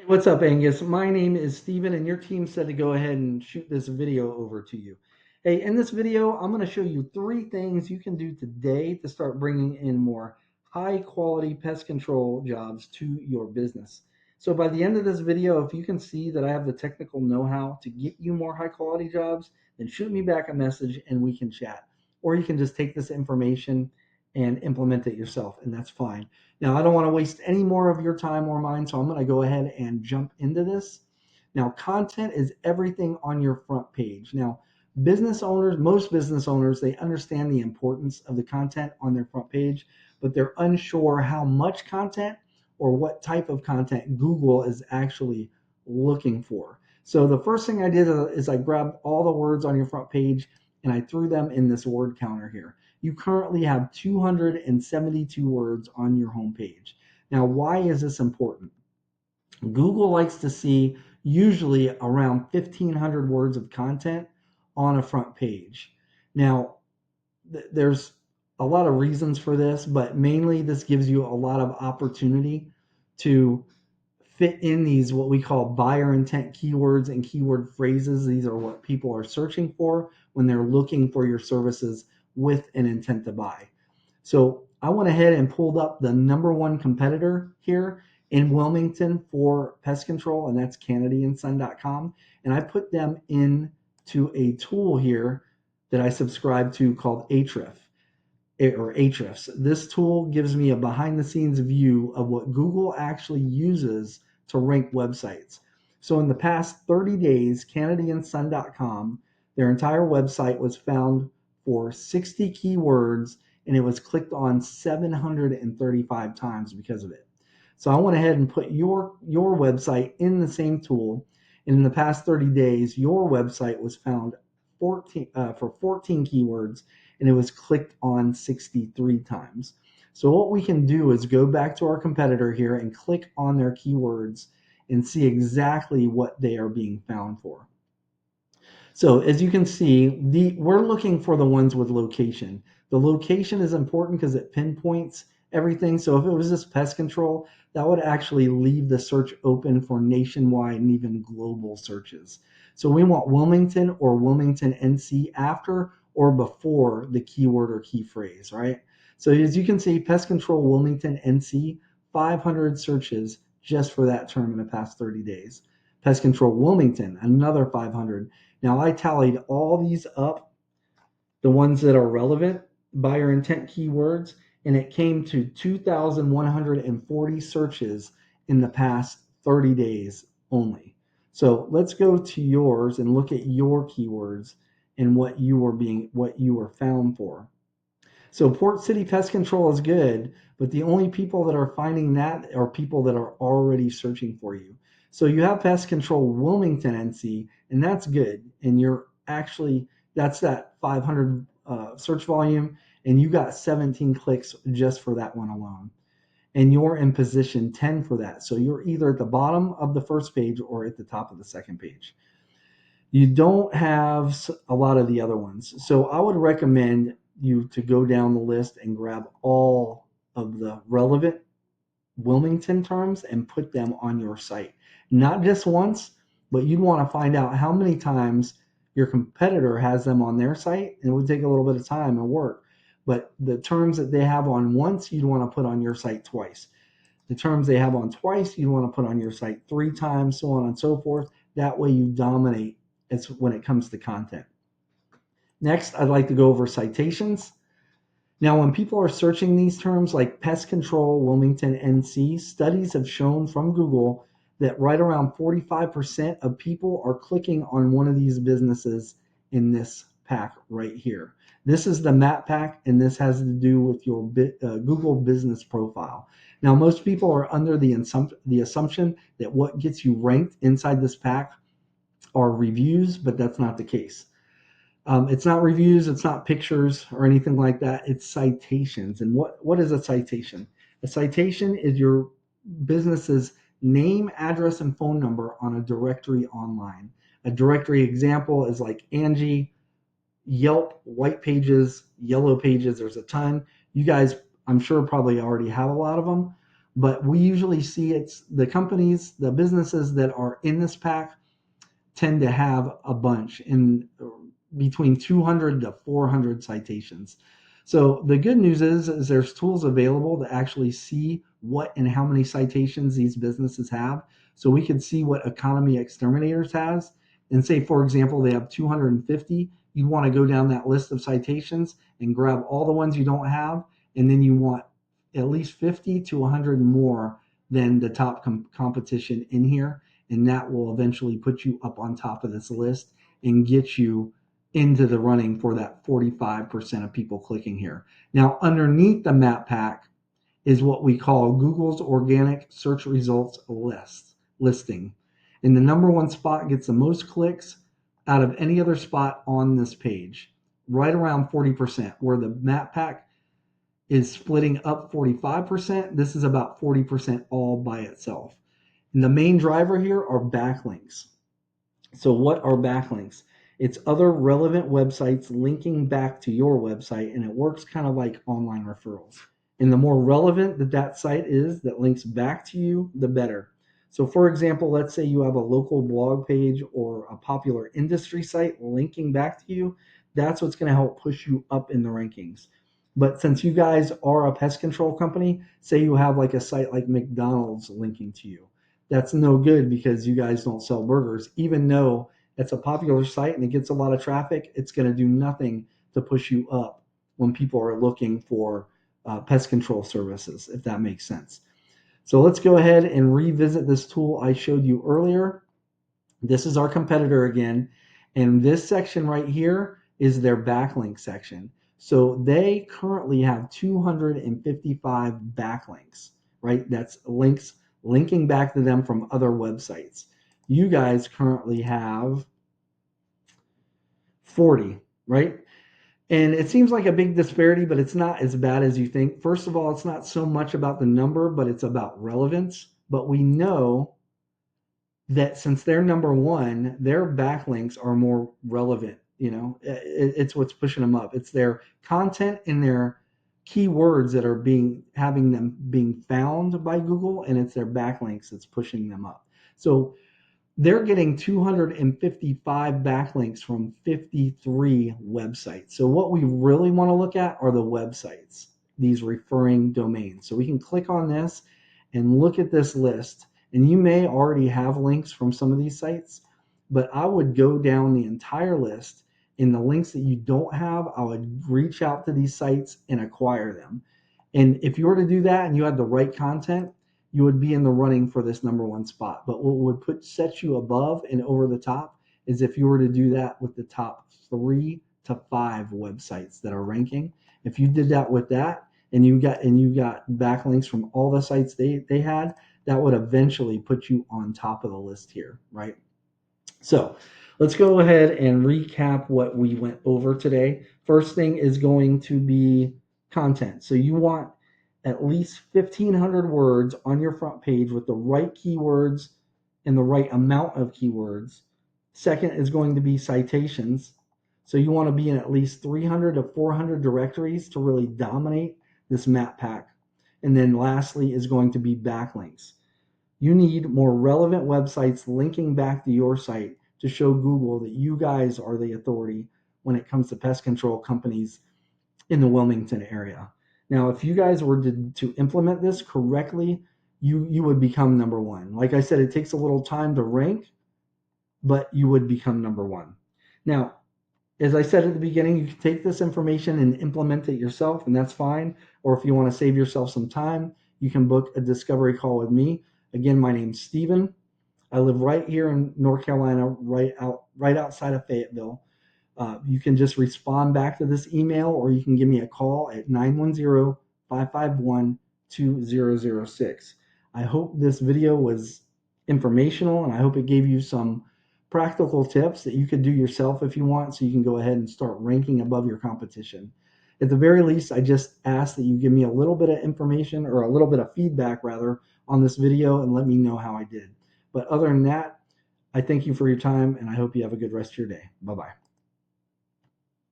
Hey, what's up, Angus? My name is Steven, and your team said to go ahead and shoot this video over to you. Hey, in this video, I'm going to show you three things you can do today to start bringing in more high quality pest control jobs to your business. So, by the end of this video, if you can see that I have the technical know how to get you more high quality jobs, then shoot me back a message and we can chat. Or you can just take this information and implement it yourself, and that's fine. Now, I don't want to waste any more of your time or mine, so I'm going to go ahead and jump into this. Now, content is everything on your front page. Now, business owners, most business owners, they understand the importance of the content on their front page, but they're unsure how much content or what type of content Google is actually looking for. So the first thing I did is I grabbed all the words on your front page and I threw them in this word counter here. You currently have 272 words on your homepage. Now, why is this important? Google likes to see usually around 1,500 words of content on a front page. Now, there's a lot of reasons for this, but mainly this gives you a lot of opportunity to fit in these what we call buyer intent keywords and keyword phrases. These are what people are searching for when they're looking for your services with an intent to buy. So I went ahead and pulled up the number one competitor here in Wilmington for pest control, and that's CanadaandSon.com. And I put them into a tool here that I subscribe to called Ahrefs. This tool gives me a behind the scenes view of what Google actually uses to rank websites. So in the past 30 days, CanadaandSon.com, their entire website was found for 60 keywords and it was clicked on 735 times because of it. So I went ahead and put your website in the same tool. And in the past 30 days, your website was found for 14 keywords and it was clicked on 63 times. So what we can do is go back to our competitor here and click on their keywords and see exactly what they are being found for. So as you can see, we're looking for the ones with location. The location is important because it pinpoints everything. So if it was just pest control, that would actually leave the search open for nationwide and even global searches. So we want Wilmington or Wilmington, NC after or before the keyword or key phrase, right? So as you can see, pest control Wilmington, NC, 500 searches just for that term in the past 30 days. Pest control Wilmington, another 500. Now I tallied all these up, the ones that are relevant, buyer intent keywords, and it came to 2,140 searches in the past 30 days only. So let's go to yours and look at your keywords and what you were found for. So Port City Pest Control is good, but the only people that are finding that are people that are already searching for you. So you have Pest Control Wilmington, NC, and that's good. And you're actually, that's that 500 search volume, and you got 17 clicks just for that one alone. And you're in position 10 for that. So you're either at the bottom of the first page or at the top of the second page. You don't have a lot of the other ones. So I would recommend you to go down the list and grab all of the relevant Wilmington terms and put them on your site. Not just once, but you'd want to find out how many times your competitor has them on their site. And it would take a little bit of time and work. But the terms that they have on once, you'd want to put on your site twice. The terms they have on twice, you'd want to put on your site 3 times, so on and so forth. That way you dominate when it comes to content. Next, I'd like to go over citations. Now, when people are searching these terms like pest control, Wilmington, NC, studies have shown from Google that right around 45% of people are clicking on one of these businesses in this pack right here. This is the map pack, and this has to do with your Google business profile. Now, most people are under the assumption that what gets you ranked inside this pack are reviews, but that's not the case. It's not reviews, it's not pictures or anything like that. It's citations. And what is a citation? A citation is your business's name, address, and phone number on a directory online. A directory example is like Angie, Yelp, White Pages, Yellow Pages. There's a ton. You guys, I'm sure, probably already have a lot of them. but we usually see it's the companies, the businesses that are in this pack tend to have a bunch in between 200 to 400 citations. So the good news is there's tools available to actually see what and how many citations these businesses have. So we can see what Economy Exterminators has, and say, for example, they have 250. You want to go down that list of citations and grab all the ones you don't have, and then you want at least 50 to 100 more than the top competition in here, and that will eventually put you up on top of this list and get you into the running for that 45% of people clicking here. Now, underneath the map pack is what we call Google's organic search results listing. And the number one spot gets the most clicks out of any other spot on this page, right around 40%, where the map pack is splitting up 45%. This is about 40% all by itself. And the main driver here are backlinks. So what are backlinks? It's other relevant websites linking back to your website, and it works kind of like online referrals. And the more relevant that site is that links back to you, the better. So for example, let's say you have a local blog page or a popular industry site linking back to you. That's what's going to help push you up in the rankings. But since you guys are a pest control company, say you have like a site like McDonald's linking to you, that's no good because you guys don't sell burgers. Even though it's a popular site and it gets a lot of traffic, it's going to do nothing to push you up when people are looking for pest control services, if that makes sense. So let's go ahead and revisit this tool I showed you earlier. This is our competitor again, and this section right here is their backlink section. So they currently have 255 backlinks, right? That's links linking back to them from other websites. You guys currently have 40, right? And it seems like a big disparity, but it's not as bad as you think. First of all, it's not so much about the number, but it's about relevance. But we know that since they're number one, their backlinks are more relevant. It's what's pushing them up. It's their content and their keywords that are having them being found by Google, and it's their backlinks that's pushing them up. So they're getting 255 backlinks from 53 websites. So what we really want to look at are the websites, these referring domains. So we can click on this and look at this list. And you may already have links from some of these sites, but I would go down the entire list. In the links that you don't have, I would reach out to these sites and acquire them. And if you were to do that and you had the right content, you would be in the running for this number one spot. But what would set you above and over the top is if you were to do that with the top 3 to 5 websites that are ranking. If you did that with that, and you got backlinks from all the sites they had, that would eventually put you on top of the list here, right? So let's go ahead and recap what we went over today. First thing is going to be content. So you want at least 1,500 words on your front page with the right keywords and the right amount of keywords. Second is going to be citations. So you want to be in at least 300 to 400 directories to really dominate this map pack. And then lastly is going to be backlinks. You need more relevant websites linking back to your site to show Google that you guys are the authority when it comes to pest control companies in the Wilmington area. Now, if you guys were to implement this correctly, you would become number one. Like I said, it takes a little time to rank, but you would become number one. Now, as I said at the beginning, you can take this information and implement it yourself, and that's fine. Or if you want to save yourself some time, you can book a discovery call with me. Again, my name's Steven. I live right here in North Carolina, right outside of Fayetteville. You can just respond back to this email, or you can give me a call at 910-551-2006. I hope this video was informational, and I hope it gave you some practical tips that you could do yourself if you want, so you can go ahead and start ranking above your competition. At the very least, I just ask that you give me a little bit of information, or a little bit of feedback rather, on this video and let me know how I did. But other than that, I thank you for your time, and I hope you have a good rest of your day. Bye-bye.